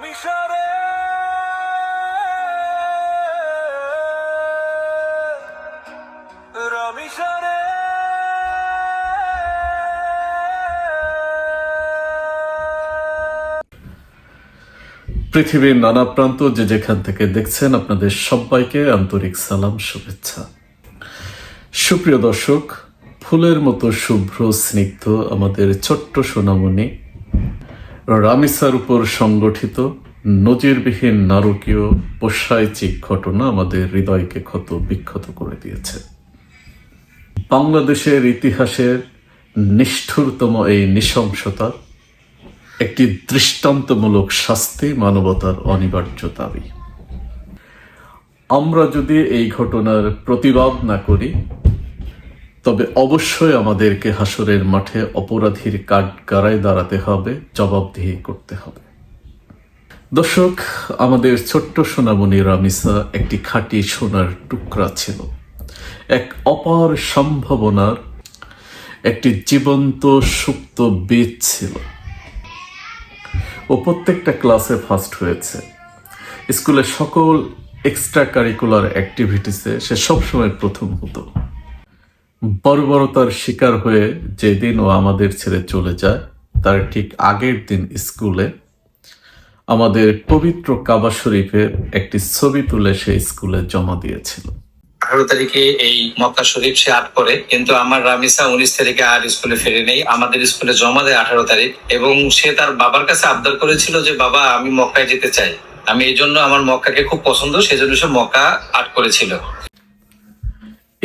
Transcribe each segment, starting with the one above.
রামিসারে রামিসারে পৃথিবীর নানা প্রান্ত যে যেখান থেকে দেখছেন আপনাদের সবাইকে আন্তরিক সালাম শুভেচ্ছা। সুপ্রিয় দর্শক, ফুলের মতো শুভ্র স্নিগ্ধ আমাদের ছোট্ট সোনামণি রামিসার উপর সংগঠিত নজিরবিহীন নারকীয় পৈশাচিক ঘটনা আমাদের হৃদয়কে ক্ষত বিক্ষত করে দিয়েছে। বাংলাদেশের ইতিহাসের নিষ্ঠুরতম এই নৃশংসতার একটি দৃষ্টান্তমূলক শাস্তি মানবতার অনিবার্য দাবি। আমরা যদি এই ঘটনার প্রতিবাদ না করি তবে অবশ্যই আমাদেরকে হাসরের মাঠে অপরাধীর কাঠগড়ায় দাঁড়াতে হবে, জবাবদিহি করতে হবে। দর্শক, আমাদের ছোট্ট সোনামণি রামিসা একটি খাঁটি সোনার টুকরা ছিল, এক অপার সম্ভাবনার একটি জীবন্ত সুপ্ত বীজ ছিল। ও প্রত্যেকটা ক্লাসে ফার্স্ট হয়েছে। স্কুলের সকল এক্সট্রা কারিকুলার অ্যাক্টিভিটিসে সে সবসময় প্রথম হতো। বর্বরতার শিকার হয়ে যেদিন ও আমাদের ছেড়ে চলে যায় তার ঠিক আগের দিন স্কুলে আমাদের পবিত্র কাবা শরীফের একটি ছবি তুলে সে স্কুলে জমা দিয়েছিল। 18 তারিখে এই মক্কা শরীফ সে আর্ট করে, কিন্তু আমার রামিসা 19 তারিখে আর স্কুলে ফিরে নেই। আমাদের স্কুলে জমা দেয় 18 তারিখ, এবং সে তার বাবার কাছে আবদার করেছিল যে বাবা, আমি মক্কায় যেতে চাই, আমি এই জন্য আমার মক্কাকে খুব পছন্দ, সেজন্য সে মক্কা আর্ট করেছিল।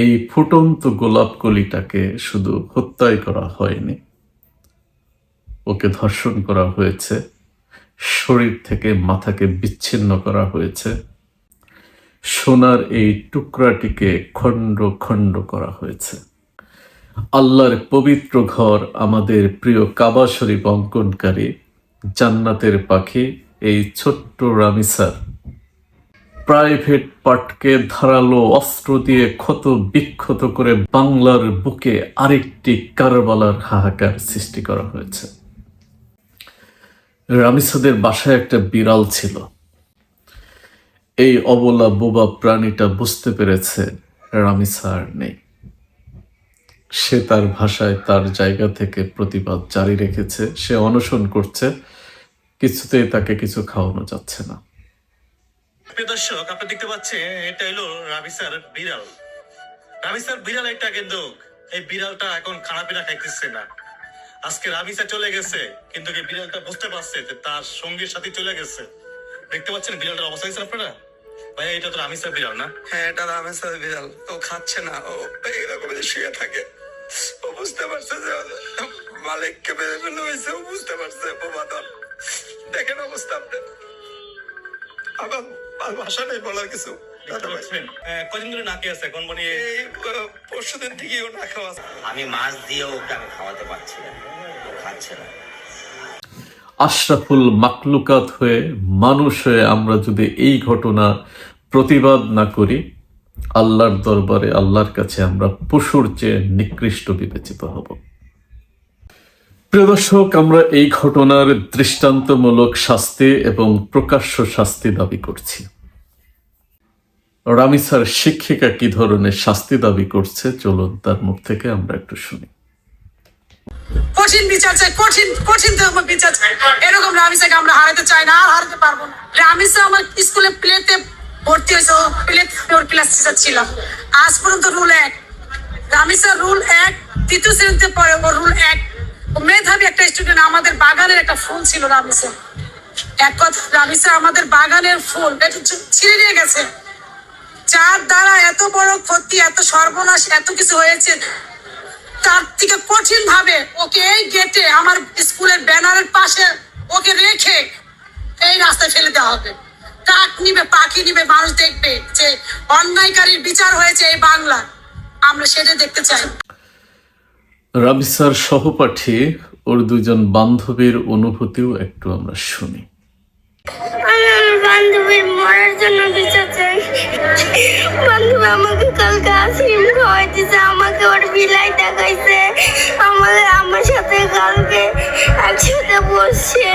এই ফুটন্ত গোলাপ কলিটাকে শুধু হত্যাই করা হয়নি, ওকে ধর্ষণ করা হয়েছে, শরীর থেকে মাথাকে বিচ্ছিন্ন করা হয়েছে, সোনার এই টুকরাটিকে খণ্ড খণ্ড করা হয়েছে। আল্লাহর পবিত্র ঘর, আমাদের প্রিয় কাবা শরীফ অঙ্কনকারী জান্নাতের পাখি এই ছোট্ট রামিসার প্রাইভেট পার্টকে ধারালো অস্ত্র দিয়ে ক্ষত বিক্ষত করে বাংলার বুকে আরেকটি কারবালার হাহাকার সৃষ্টি করা হয়েছে। রামিসাদের বাসায় একটা বিড়াল ছিল। এই অবলা বোবা প্রাণীটা বুঝতে পেরেছে রামিসা আর নেই। সে তার ভাষায় তার জায়গা থেকে প্রতিবাদ জারি রেখেছে। সে অনশন করছে, কিছুতেই তাকে কিছু খাওয়ানো যাচ্ছে না। প্রিয় দর্শক, আপনি দেখতে পাচ্ছেন এটা হলো রামিসার বিড়াল। রামিসার বিড়াল একটা, কিন্তু এই বিড়ালটা এখন খানাপিনা খাইতেছে না। আজকে রামিসা চলে গেছে, কিন্তু এই বিড়ালটা বুঝতে পারছে যে তার সঙ্গীর সাথে চলে গেছে। দেখতে পাচ্ছেন বিড়ালটার অবস্থা হয়েছে আপনারা? ভাই, এটা তো রামিসার বিড়াল না? হ্যাঁ, এটা রামেসার বিড়াল। ও খাচ্ছে না, ও এইরকম শুয়ে থাকে। ও বুঝতে পারছে যে মালিককে মেরে ফেলে হয়েছে। ও বুঝতে পারছে। বাদল, দেখেন অবস্থা আপনার। আমার ভাষা নেই বলার কিছু। কদিন ধরে নাকে আছে এখন, মানে এই পরশুদিন থেকে ও না খাওয়া। আমি মাছ দিয়ে ওকে আমি খাওয়াতে পারছি না, ও খাচ্ছে না। আশরাফুল মাকলুকাত হয়ে, মানুষ হয়ে আমরা যদি এই ঘটনা প্রতিবাদ না করি, আল্লাহর দরবারে, আল্লাহর কাছে আমরা পশুর চেয়ে নিকৃষ্ট বিবেচিত হব। প্রিয় দর্শক, আমরা এই ঘটনার দৃষ্টান্তমূলক শাস্তি এবং প্রকাশ্য শাস্তি দাবি করছি। রামিসার শিক্ষিকা কি ধরনের শাস্তি দাবি করছে, চলুন তার মুখ থেকে আমরা একটু শুনি। কঠিন বিচার চাই, কঠিন কঠিন বিচার চাই। এরকম রামিসাকে আমরা হারাতে চাই না, আর হারাতে পারবো না। রামিসা আমার স্কুলে প্লেতে ভর্তি হয়েছে, প্লেতে ওর ক্লাস টিচার ছিলাম। আজ পর্যন্ত রুল 1, রামিসা রুল 1, 3য় শ্রেণীতে পড়ে, ওর রুল 1। ও মেধাবী একটা স্টুডেন্ট। আমাদের বাগানের একটা ফুল ছিল রামিসা। এক কথা, রামিসা আমাদের বাগানের ফুল, এটা ছিঁড়ে নিয়ে গেছে। যার দ্বারা এত বড় ক্ষতি, এত সর্বনাশ, এত কিছু হয়েছে, তার থেকে কঠিন ভাবে ওকে এই গেটে, আমার স্কুলের ব্যানারের পাশে ওকে রেখে এই রাস্তায় ফেলে দেওয়া হবে। কাক নিবে, পাখি নিবে, মানুষ দেখবে যে অন্যায়কারীর বিচার হয়েছে এই বাংলা। আমরা সেটা দেখতে চাই। রামিসার সহপাঠী ওর দুজন বান্ধবীর অনুভূতিও একটু আমরা শুনি। বান্ধবীর মরার জন্য বিচার চাই। বান্ধবী আমাকে কালকে আইসক্রিম খাওয়াই দিছে, আমাকে ওর বিলাই দেখাইছে, আমার সাথে কালকে একসাথে বসছে।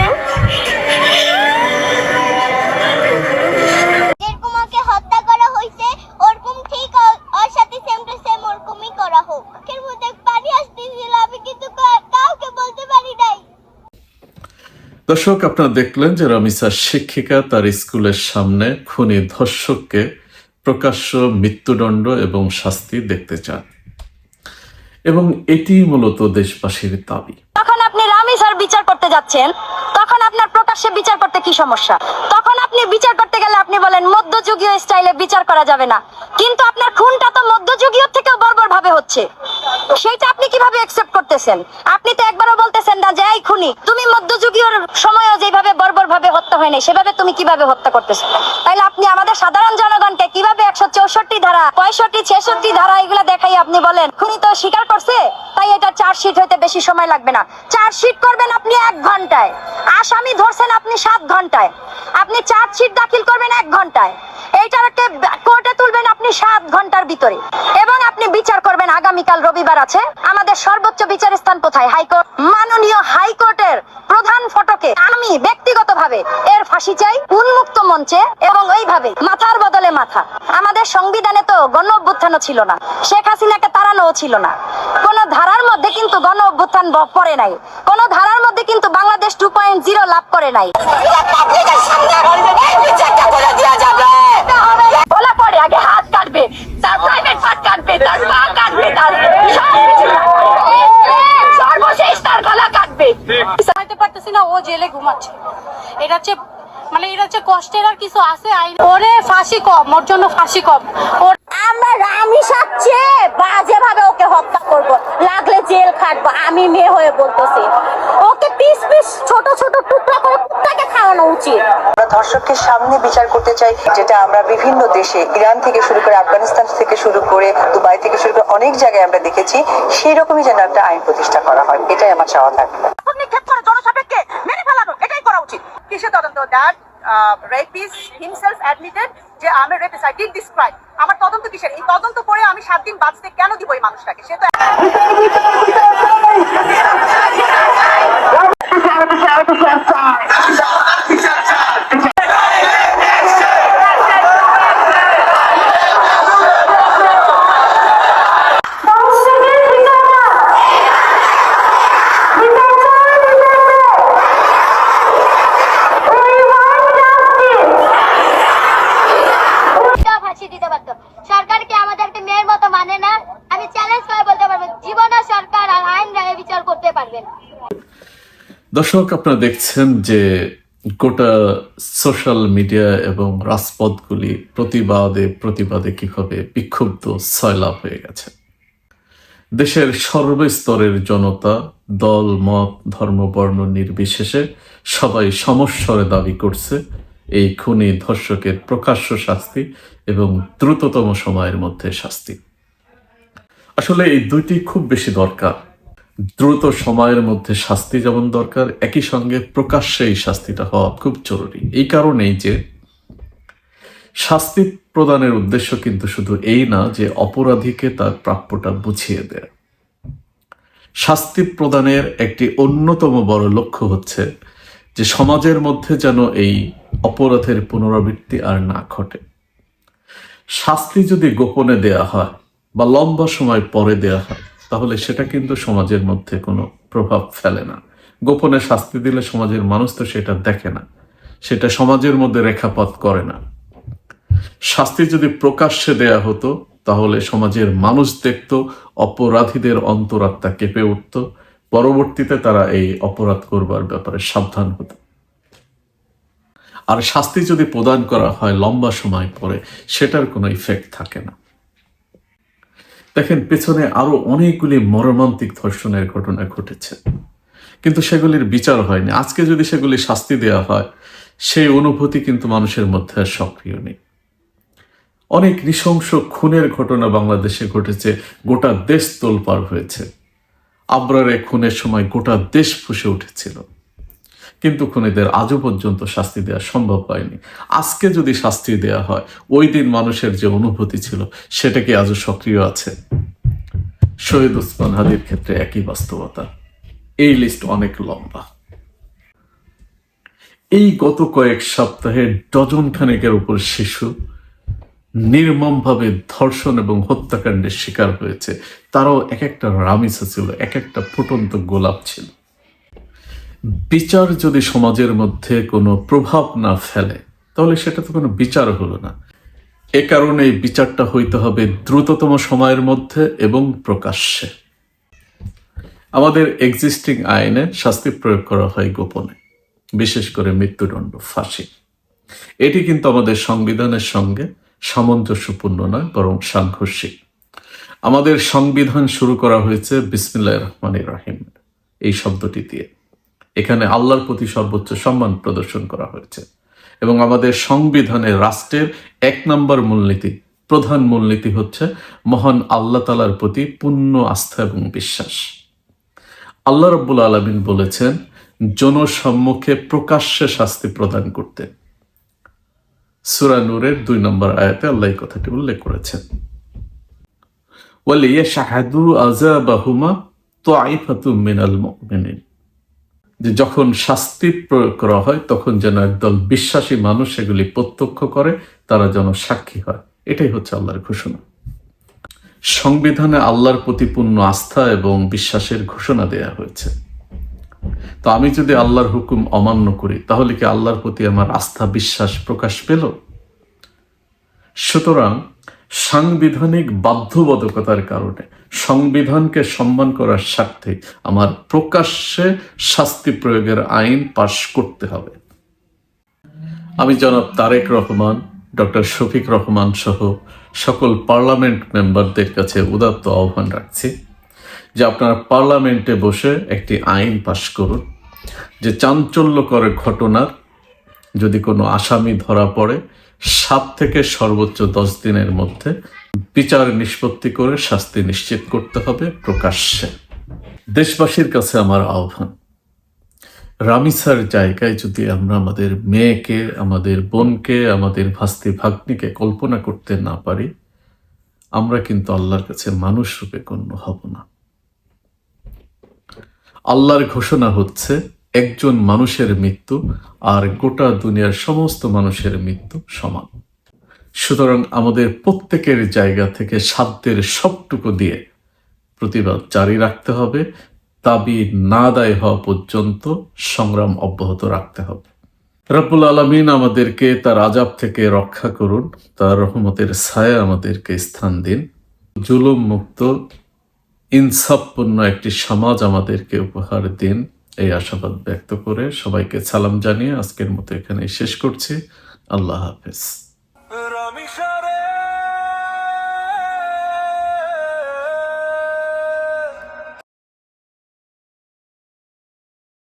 দর্শক, আপনারা দেখলেন যে রামিসা শিক্ষিকা তার স্কুলের সামনে খুনি ধর্ষককে প্রকাশ্য মৃত্যুদণ্ড এবং শাস্তি দেখতে চান, এবং এটি মূলত দেশবাসীর দাবি। তখন আপনি রামিসার বিচার করতে যাচ্ছেন, তখন আপনার প্রকাশ্যে বিচার করতে কি সমস্যা? তখন আপনি বিচার করতে গেলে আপনি বলেন মধ্যযুগীয় স্টাইলে বিচার করা যাবে না, কিন্তু আপনার খুনটা তো মধ্যযুগীয় থেকেও বর্বর ভাবে হচ্ছে। সেটা আপনি কিভাবে অ্যাকসেপ্ট করতেছেন? আপনি তো একবারও বলতেছেন না যে এই খুনি, তুমি মধ্যযুগীয় সময়ও যেভাবে বর্বর ভাবে হত্যা হয়নি সেভাবে তুমি কিভাবে হত্যা করতেছো? তাইলে আপনি আমাদের সাধারণ জনগণকে কিভাবে 164 ধারা, 65, 66 ধারা এগুলা দেখাই আপনি বলেন খুনি তো স্বীকার করছে, তাই এটা চার্জশিট হইতে বেশি সময় লাগবে না। চার্জশিট করবেন আপনি 1 ঘন্টায়, আসামি ধরছেন আপনি 7 ঘন্টায়, আপনি চার্জশিট দাখিল করবেন 1 ঘন্টায়, এইটাকে কোর্টে তুলবেন আপনি 7 ঘন্টার ভিতরে, এবং আপনি বিচার করবেন আগামীকাল রবিবার আছে। আমাদের সর্বোচ্চ বিচার স্থান কোথায়? হাইকোর্ট। মাননীয় হাইকোর্টের প্রধান ফটকে আমি ব্যক্তিগতভাবে এর ফাঁসি চাই, উন্মুক্ত মঞ্চে, এবং ওইভাবে মাথার বদলে মাথা। আমাদের সংবিধানে তো গণ অভ্যুত্থানও ছিল না, শেখ হাসিনাকে তাড়ানোও ছিল না, কোন ধারার মধ্যে কিন্তু গণ অভ্যুত্থান পড়ে নাই, কোন ধারার মধ্যে কিন্তু বাংলাদেশ 2.0 লাভ করে নাই। বলা পরে আগে হাত কাটবে, তার প্রাইভেট পার্ট কাটবে, তার পা কাটবে, তার সর্বশেষ তার গলা কাটবে। বুঝতে পারতেছি না ও জেলে ঘুমাচ্ছে, এটা হচ্ছে মানে এটা হচ্ছে কষ্টের আর কিছু আছে আইন। ওরে ফাঁসি কম, ওর জন্য ফাঁসি কম। আমরা রামিসার চেয়ে বাজে ভাবে ওকে হত্যা করব, লাগলে জেল খাটবো। আমি মেয়ে হয়ে বলতেছি ওকে পিস পিস ছোট ছোট টুকরা করে কুত্তাকে খাওয়ানো উচিত। আমরা ধর্ষককে সামনে বিচার করতে চাই, যেটা আমরা বিভিন্ন দেশে, ইরান থেকে শুরু করে আফগানিস্তান থেকে শুরু করে দুবাই থেকে শুরু করে অনেক জায়গায় আমরা দেখেছি। সেই রকমই যেন একটা আইন প্রতিষ্ঠা করা হয়, এটাই আমার চাওয়া থাকবে। নিক্ষেপ করে জনসাপেক্ষে মেরে ফেলানো, এটাই করা উচিত। কিসে তদন্ত? দ্যাট rapist himself admitted যে আমি rapist, I did this crime। আমার তদন্ত কিসের? এই তদন্ত করে আমি 7 দিন বাঁচতে কেন দিব এই মানুষটাকে? সে তো ফাঁসি দিতে পারতো। সরকারকে আমাদেরকে মেয়ের মতো মানে না। আমি চ্যালেঞ্জ করে বলতে পারবো জীবনে সরকার আর আইন বিচার করতে পারবেন। দর্শক, আপনারা দেখছেন যে গোটা সোশ্যাল মিডিয়া এবং রাজপথগুলি প্রতিবাদে কিভাবে বিক্ষুব্ধ সয়লাভ হয়ে গেছে। দেশের সর্বস্তরের জনতা, দল, মত, ধর্ম, বর্ণ নির্বিশেষে সবাই সমস্বরে দাবি করছে এই খুনি ধর্ষকের প্রকাশ্য শাস্তি এবং দ্রুততম সময়ের মধ্যে শাস্তি। আসলে এই দুইটি খুব বেশি দরকার। দ্রুত সময়ের মধ্যে শাস্তি যেমন দরকার, একই সঙ্গে প্রকাশ্যে এই শাস্তিটা হওয়া খুব জরুরি। এই কারণেই যে শাস্তি প্রদানের উদ্দেশ্য কিন্তু শুধু এই না যে অপরাধীকে তার প্রাপ্যটা বুঝিয়ে দেয়। শাস্তি প্রদানের একটি অন্যতম বড় লক্ষ্য হচ্ছে যে সমাজের মধ্যে যেন এই অপরাধের পুনরাবৃত্তি আর না ঘটে। শাস্তি যদি গোপনে দেয়া হয় বা লম্বা সময় পরে দেয়া হয় তাহলে সেটা কিন্তু সমাজের মধ্যে কোনো প্রভাব ফেলে না। গোপনে শাস্তি দিলে সমাজের মানুষ তো সেটা দেখে না, সেটা সমাজের মধ্যে রেখাপাত করে না। শাস্তি যদি প্রকাশ্যে দেয়া হতো তাহলে সমাজের মানুষ দেখত, অপরাধীদের অন্তরাত্মা কেঁপে উঠত, পরবর্তীতে তারা এই অপরাধ করবার ব্যাপারে সাবধান হতো। আর শাস্তি যদি প্রদান করা হয় লম্বা সময় পরে, সেটার কোনো ইফেক্ট থাকে না। দেখেন, পেছনে আরো অনেকগুলি মর্মান্তিক ধর্ষণের ঘটনা ঘটেছে, কিন্তু সেগুলির বিচার হয়নি। আজকে যদি সেগুলি শাস্তি দেওয়া হয়, সেই অনুভূতি কিন্তু মানুষের মধ্যে আর সক্রিয় নেই। অনেক নৃশংস খুনের ঘটনা বাংলাদেশে ঘটেছে, গোটা দেশ তোলপাড় হয়েছে। আবরারে খুনের সময় গোটা দেশ ফুঁসে উঠেছিল, কিন্তু খুনিদের আজও পর্যন্ত শাস্তি দেওয়া সম্ভব হয়নি। আজকে যদি শাস্তি দেওয়া হয়, ওই দিন মানুষের যে অনুভূতি ছিল সেটা কি আজও সক্রিয় আছে? শহীদ ওসমান হাদির ক্ষেত্রে একই বাস্তবতা। এই লিস্ট অনেক লম্বা। এই গত কয়েক সপ্তাহে ডজন খানেকের উপর শিশু নির্মমভাবে ধর্ষণ এবং হত্যাকাণ্ডের শিকার হয়েছে। তারাও এক একটা রামিসা ছিল, এক একটা ফুটন্ত গোলাপ ছিল। বিচার যদি সমাজের মধ্যে কোনো প্রভাব না ফেলে তাহলে সেটা তো কোনো বিচার হলো না। এ কারণে এই বিচারটা হইতে হবে দ্রুততম সময়ের মধ্যে এবং প্রকাশ্যে। আমাদের এক্সিস্টিং আইনে শাস্তি প্রয়োগ করা হয় গোপনে, বিশেষ করে মৃত্যুদণ্ড, ফাঁসি। এটি কিন্তু আমাদের সংবিধানের সঙ্গে সামঞ্জস্যপূর্ণ নয়, বরং সাংঘর্ষিক। আমাদের সংবিধান শুরু করা হয়েছে বিসমিল্লাহির রহমানির রহিম এই শব্দটি দিয়ে। এখানে আল্লাহর প্রতি সর্বোচ্চ সম্মান প্রদর্শন করা হয়েছে এবং আমাদের সংবিধানে রাষ্ট্রের 1 নম্বর মূলনীতি, প্রধান মূলনীতি হচ্ছে মহান আল্লাহ তাআলার প্রতি পূর্ণ আস্থা এবং বিশ্বাস। আল্লাহ রাব্বুল আলামিন বলেছেন জনসম্মুখে প্রকাশ্যে শাস্তি প্রদান করতে। সূরা নূরের 2 নম্বর আয়াতে আল্লাহ এই কথাটি উল্লেখ করেছেন। ওয়ালিয়াশহাদু আযাবাহুমা তাইফাতুম মিনাল মুমিনিন, যে যখন শাস্তি প্রয়োগ করা হয় তখন যেন একদল বিশ্বাসী মানুষ এগুলি প্রত্যক্ষ করে, তারা যেন সাক্ষী হয়। এটাই হচ্ছে আল্লাহর ঘোষণা। সংবিধানে আল্লাহর প্রতি পূর্ণ আস্থা এবং বিশ্বাসের ঘোষণা দেয়া হয়েছে। তো আমি যদি আল্লাহর হুকুম অমান্য করি তাহলে কি আল্লাহর প্রতি আমার আস্থা বিশ্বাস প্রকাশ পেল? সুতরাং সাংবিধানিক বাধ্যবাধকতার কারণে সংবিধানকে সম্মান করার স্বার্থে আমার প্রকাশ্যে শাস্তি প্রয়োগের আইন পাশ করতে হবে। আমি জনাব তারেক রহমান, ডক্টর শফিক রহমান সহ সকল পার্লামেন্ট মেম্বারদের কাছে উদাত্ত আহ্বান রাখছি যে আপনারা পার্লামেন্টে বসে একটি আইন পাশ করুন যে চাঞ্চল্যকর ঘটনার যদি কোনো আসামি ধরা পড়ে 7 থেকে সর্বোচ্চ 10 দিনের মধ্যে বিচার নিষ্পত্তি করে শাস্তি নিশ্চিত করতে হবে প্রকাশ্যে। দেশবাসীর কাছে আমার আহ্বান, রামিসার জায়গায় যদি আমরা আমাদের মেয়েকে, আমাদের বোনকে, আমাদের ভাস্তি ভাগ্নিকে কল্পনা করতে না পারি, আমরা কিন্তু আল্লাহর কাছে মানুষ রূপে গণ্য হব না। আল্লাহর ঘোষণা হচ্ছে একজন মানুষের মৃত্যু আর গোটা দুনিয়ার সমস্ত মানুষের মৃত্যু সমান। সুতরাং আমাদের প্রত্যেকের জায়গা থেকে সাধ্যের সবটুকু দিয়ে প্রতিবাদ জারি রাখতে হবে। দাবি না আদায় হওয়া পর্যন্ত সংগ্রাম অব্যাহত রাখতে হবে। রব্বুল আলামিন আমাদেরকে তার আযাব থেকে রক্ষা করুন, তার রহমতের ছায়া আমাদেরকে স্থান দিন। জুলুম মুক্ত ইনসাফপূর্ণ একটি সমাজ আমাদেরকে উপহার দিন, এই আশাবাদ ব্যক্ত করে সবাইকে সালাম জানিয়ে আজকের মতো এখানেই শেষ করছি। আল্লাহ হাফেজ।